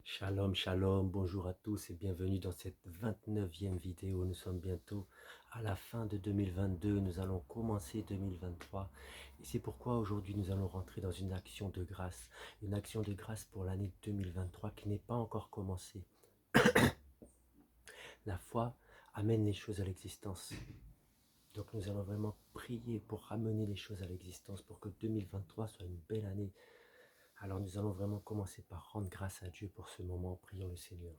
Shalom, shalom, bonjour à tous et bienvenue dans cette 29e vidéo. Nous sommes bientôt à la fin de 2022, nous allons commencer 2023 et c'est pourquoi aujourd'hui nous allons rentrer dans une action de grâce pour l'année 2023 qui n'est pas encore commencée. La foi amène les choses à l'existence. Donc nous allons vraiment prier pour ramener les choses à l'existence pour que 2023 soit une belle année. Alors nous allons vraiment commencer par rendre grâce à Dieu pour ce moment. Prions le Seigneur.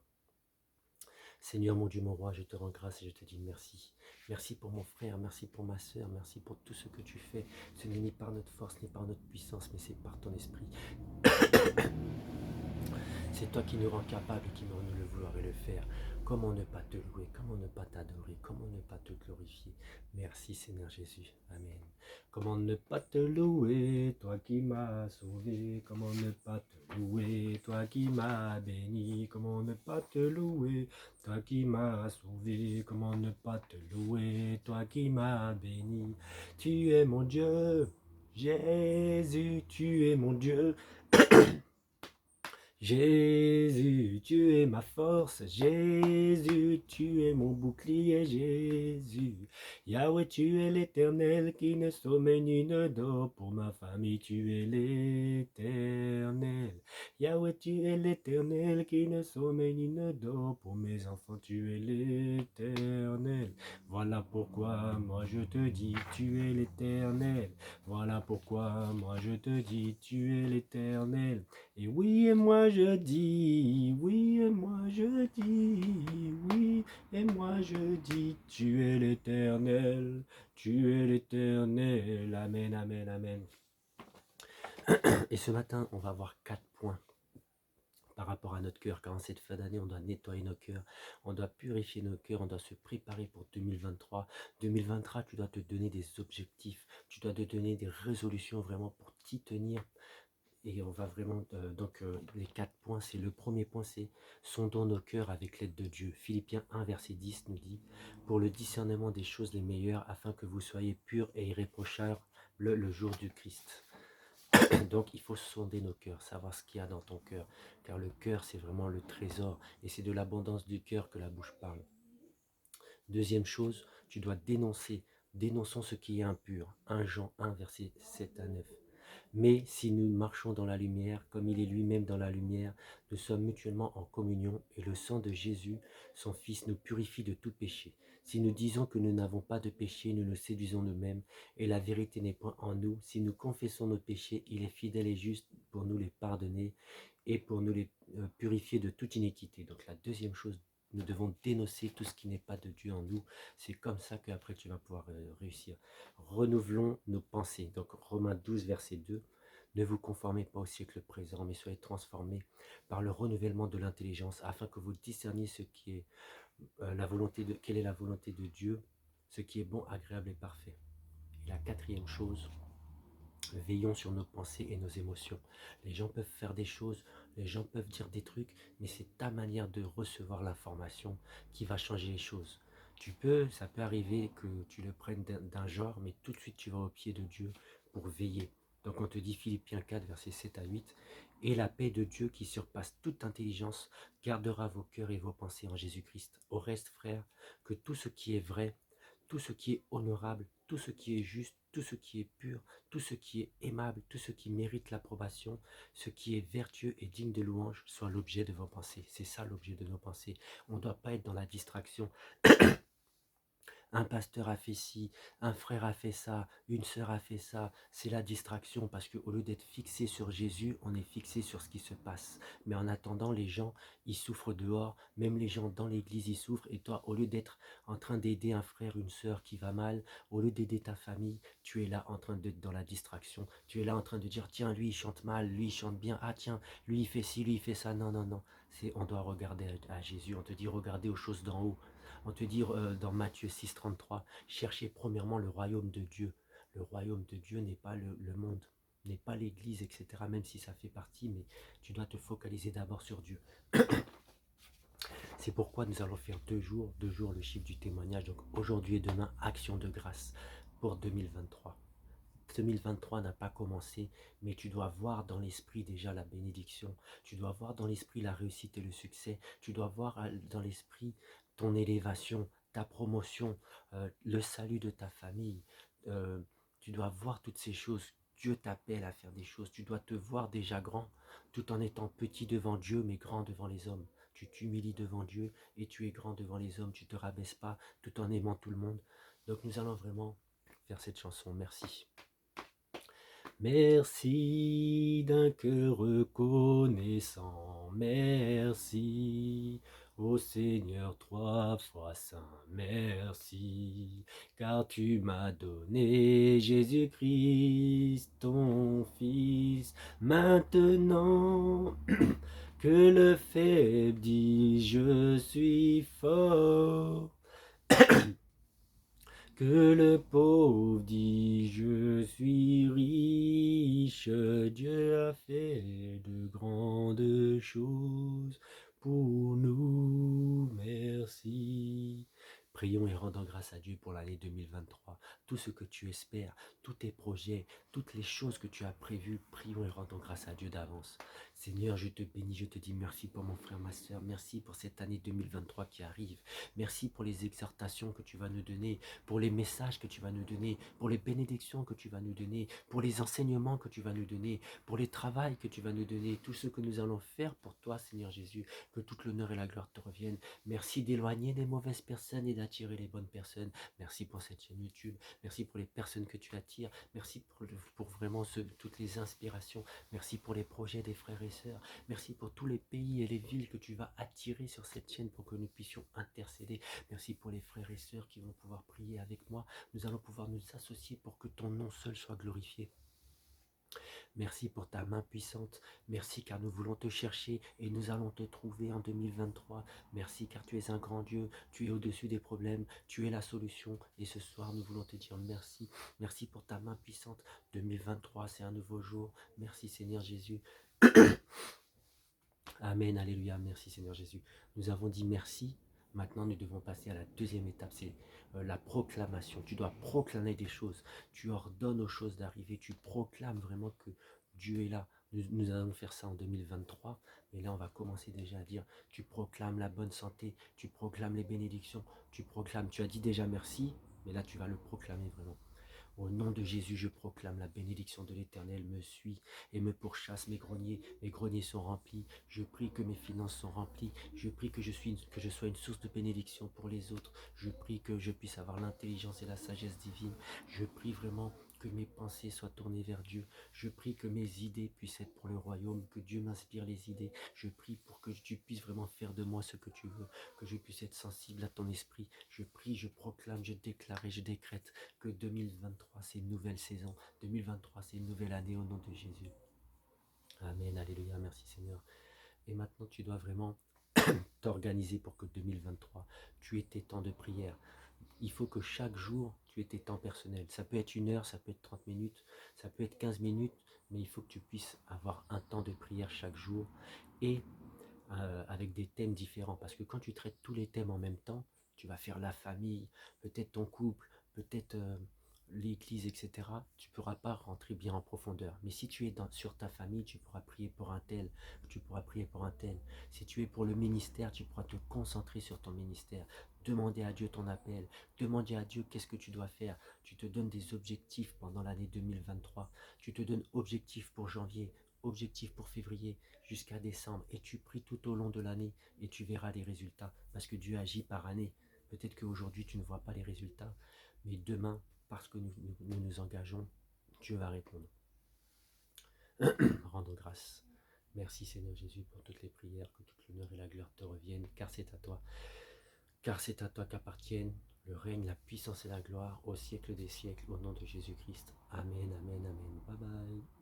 Seigneur mon Dieu, mon roi, je te rends grâce et je te dis merci. Merci pour mon frère, merci pour ma soeur, merci pour tout ce que tu fais. Ce n'est ni par notre force, ni par notre puissance, mais c'est par ton esprit. C'est toi qui nous rends capables et qui nous rends le vouloir et le faire. Comment ne pas te louer, comment ne pas t'adorer, comment ne pas te glorifier. Merci Seigneur Jésus. Amen. Comment ne pas te louer, toi qui m'as sauvé. Comment ne pas te louer, toi qui m'as béni. Comment ne pas te louer, toi qui m'as sauvé. Comment ne pas te louer, toi qui m'as béni. Tu es mon Dieu, Jésus, tu es mon Dieu. Jésus, tu es ma force, Jésus, tu es mon bouclier, Jésus. Yahweh, tu es l'éternel qui ne sommeille ni ne dort. Pour ma famille, tu es l'éternel. Yahweh, tu es l'éternel qui ne sommeille ni ne dort. Pour mes enfants, tu es l'éternel. Voilà pourquoi moi je te dis, tu es l'éternel. Voilà pourquoi moi je te dis, tu es l'éternel. Et oui, et moi je dis, oui, et moi je dis, oui, et moi je dis, tu es l'éternel, tu es l'éternel, amen, amen, amen. Et ce matin, on va voir 4 points par rapport à notre cœur, car en cette fin d'année, on doit nettoyer nos cœurs, on doit purifier nos cœurs, on doit se préparer pour 2023. 2023, tu dois te donner des objectifs, tu dois te donner des résolutions vraiment pour t'y tenir. Et on va vraiment, les 4 points, c'est le premier point, c'est sondons nos cœurs avec l'aide de Dieu. Philippiens 1, verset 10 nous dit, pour le discernement des choses les meilleures, afin que vous soyez purs et irréprochables le jour du Christ. Donc il faut sonder nos cœurs, savoir ce qu'il y a dans ton cœur, car le cœur c'est vraiment le trésor, et c'est de l'abondance du cœur que la bouche parle. Deuxième chose, tu dois dénonçons ce qui est impur. 1 Jean 1, verset 7 à 9. Mais si nous marchons dans la lumière, comme il est lui-même dans la lumière, nous sommes mutuellement en communion, et le sang de Jésus, son Fils, nous purifie de tout péché. Si nous disons que nous n'avons pas de péché, nous nous séduisons nous-mêmes, et la vérité n'est point en nous. Si nous confessons nos péchés, il est fidèle et juste pour nous les pardonner, et pour nous les purifier de toute iniquité. Donc la deuxième chose, nous devons dénoncer tout ce qui n'est pas de Dieu en nous. C'est comme ça qu'après tu vas pouvoir réussir. Renouvelons nos pensées. Donc Romains 12, verset 2. Ne vous conformez pas au siècle présent, mais soyez transformés par le renouvellement de l'intelligence, afin que vous discerniez ce qui est quelle est la volonté de Dieu, ce qui est bon, agréable et parfait. Et la quatrième chose, veillons sur nos pensées et nos émotions. Les gens peuvent faire des choses, les gens peuvent dire des trucs, mais c'est ta manière de recevoir l'information qui va changer les choses. Ça peut arriver que tu le prennes d'un genre, mais tout de suite tu vas au pied de Dieu pour veiller. Donc on te dit Philippiens 4, versets 7 à 8, « Et la paix de Dieu qui surpasse toute intelligence gardera vos cœurs et vos pensées en Jésus-Christ. Au reste, frères, que tout ce qui est vrai, tout ce qui est honorable, tout ce qui est juste, tout ce qui est pur, tout ce qui est aimable, tout ce qui mérite l'approbation, ce qui est vertueux et digne de louange, soit l'objet de vos pensées. » C'est ça l'objet de nos pensées. On ne doit pas être dans la distraction. Un pasteur a fait ci, un frère a fait ça, une sœur a fait ça. C'est la distraction parce qu'au lieu d'être fixé sur Jésus, on est fixé sur ce qui se passe. Mais en attendant, les gens, ils souffrent dehors. Même les gens dans l'église, ils souffrent. Et toi, au lieu d'être en train d'aider un frère, une sœur qui va mal, au lieu d'aider ta famille, tu es là en train d'être dans la distraction. Tu es là en train de dire, tiens, lui, il chante mal, lui, il chante bien. Ah, tiens, lui, il fait ci, lui, il fait ça. Non, non, non. On doit regarder à Jésus. On te dit, regardez aux choses d'en haut. On te dit dans Matthieu 6, 33, cherchez premièrement le royaume de Dieu. Le royaume de Dieu n'est pas le monde, n'est pas l'église, etc. Même si ça fait partie, mais tu dois te focaliser d'abord sur Dieu. C'est pourquoi nous allons faire 2 jours le chiffre du témoignage. Donc aujourd'hui et demain, action de grâce pour 2023. Ce 2023 n'a pas commencé, mais tu dois voir dans l'esprit déjà la bénédiction. Tu dois voir dans l'esprit la réussite et le succès. Tu dois voir dans l'esprit ton élévation, ta promotion, le salut de ta famille. Euh, Tu dois voir toutes ces choses. Dieu t'appelle à faire des choses. Tu dois te voir déjà grand, tout en étant petit devant Dieu, mais grand devant les hommes. Tu t'humilies devant Dieu et tu es grand devant les hommes. Tu ne te rabaisses pas tout en aimant tout le monde. Donc nous allons vraiment faire cette chanson. Merci. Merci d'un cœur reconnaissant, merci ô Seigneur 3 fois saint, merci, car tu m'as donné Jésus-Christ, ton Fils, maintenant que le faible dit je suis fort. Que le pauvre dit je suis riche, Dieu a fait de grandes choses pour nous, merci. Prions et rendons grâce à Dieu pour l'année 2023. Tout ce que tu espères, tous tes projets, toutes les choses que tu as prévues, prions et rendons grâce à Dieu d'avance. Seigneur, je te bénis, je te dis merci pour mon frère, ma soeur, merci pour cette année 2023 qui arrive. Merci pour les exhortations que tu vas nous donner, pour les messages que tu vas nous donner, pour les bénédictions que tu vas nous donner, pour les enseignements que tu vas nous donner, pour les travails que tu vas nous donner, tout ce que nous allons faire pour toi, Seigneur Jésus, que toute l'honneur et la gloire te reviennent. Merci d'éloigner les mauvaises personnes et d'attirer les bonnes personnes. Merci pour cette chaîne YouTube, merci pour les personnes que tu attires, merci pour vraiment toutes les inspirations, merci pour les projets des frères et sœurs, merci pour tous les pays et les villes que tu vas attirer sur cette chaîne pour que nous puissions intercéder. Merci pour les frères et sœurs qui vont pouvoir prier avec moi. Nous allons pouvoir nous associer pour que ton nom seul soit glorifié. Merci pour ta main puissante. Merci car nous voulons te chercher et nous allons te trouver en 2023. Merci car tu es un grand Dieu. Tu es au-dessus des problèmes. Tu es la solution. Et ce soir, nous voulons te dire merci. Merci pour ta main puissante. 2023, c'est un nouveau jour. Merci Seigneur Jésus. Amen, alléluia. Merci Seigneur Jésus. Nous avons dit merci. Maintenant, nous devons passer à la deuxième étape, c'est la proclamation. Tu dois proclamer des choses. Tu ordonnes aux choses d'arriver. Tu proclames vraiment que Dieu est là. Nous allons faire ça en 2023. Mais là, on va commencer déjà à dire, tu proclames la bonne santé. Tu proclames les bénédictions. Tu proclames, tu as dit déjà merci. Mais là, tu vas le proclamer vraiment. Au nom de Jésus, je proclame la bénédiction de l'Éternel me suit et me pourchasse mes greniers sont remplis. Je prie que mes finances sont remplies. Je prie que je sois une source de bénédiction pour les autres. Je prie que je puisse avoir l'intelligence et la sagesse divine. Je prie vraiment que mes pensées soient tournées vers Dieu. Je prie que mes idées puissent être pour le royaume, que Dieu m'inspire les idées. Je prie pour que tu puisses vraiment faire de moi ce que tu veux, que je puisse être sensible à ton esprit. Je prie, je proclame, je déclare et je décrète que 2023 c'est une nouvelle saison, 2023 c'est une nouvelle année au nom de Jésus. Amen, alléluia, merci Seigneur. Et maintenant tu dois vraiment t'organiser pour que 2023 tu aies tes temps de prière. Il faut que chaque jour tu aies tes temps personnels. Ça peut être 1 heure, ça peut être 30 minutes, ça peut être 15 minutes, mais il faut que tu puisses avoir un temps de prière chaque jour et avec des thèmes différents. Parce que quand tu traites tous les thèmes en même temps, tu vas faire la famille, peut-être ton couple, peut-être l'église, etc. Tu ne pourras pas rentrer bien en profondeur. Mais si tu es sur ta famille, tu pourras prier pour un tel, tu pourras prier pour un tel. Si tu es pour le ministère, tu pourras te concentrer sur ton ministère. Demander à Dieu ton appel. Demander à Dieu qu'est-ce que tu dois faire. Tu te donnes des objectifs pendant l'année 2023. Tu te donnes objectifs pour janvier, objectifs pour février, jusqu'à décembre. Et tu pries tout au long de l'année et tu verras les résultats. Parce que Dieu agit par année. Peut-être qu'aujourd'hui tu ne vois pas les résultats, mais demain, parce que nous engageons, Dieu va répondre. Rendons grâce. Merci Seigneur Jésus pour toutes les prières, que toute l'honneur et la gloire te reviennent, car c'est à toi. Car c'est à toi qu'appartiennent le règne, la puissance et la gloire au siècle des siècles, au nom de Jésus-Christ. Amen, amen, amen. Bye bye.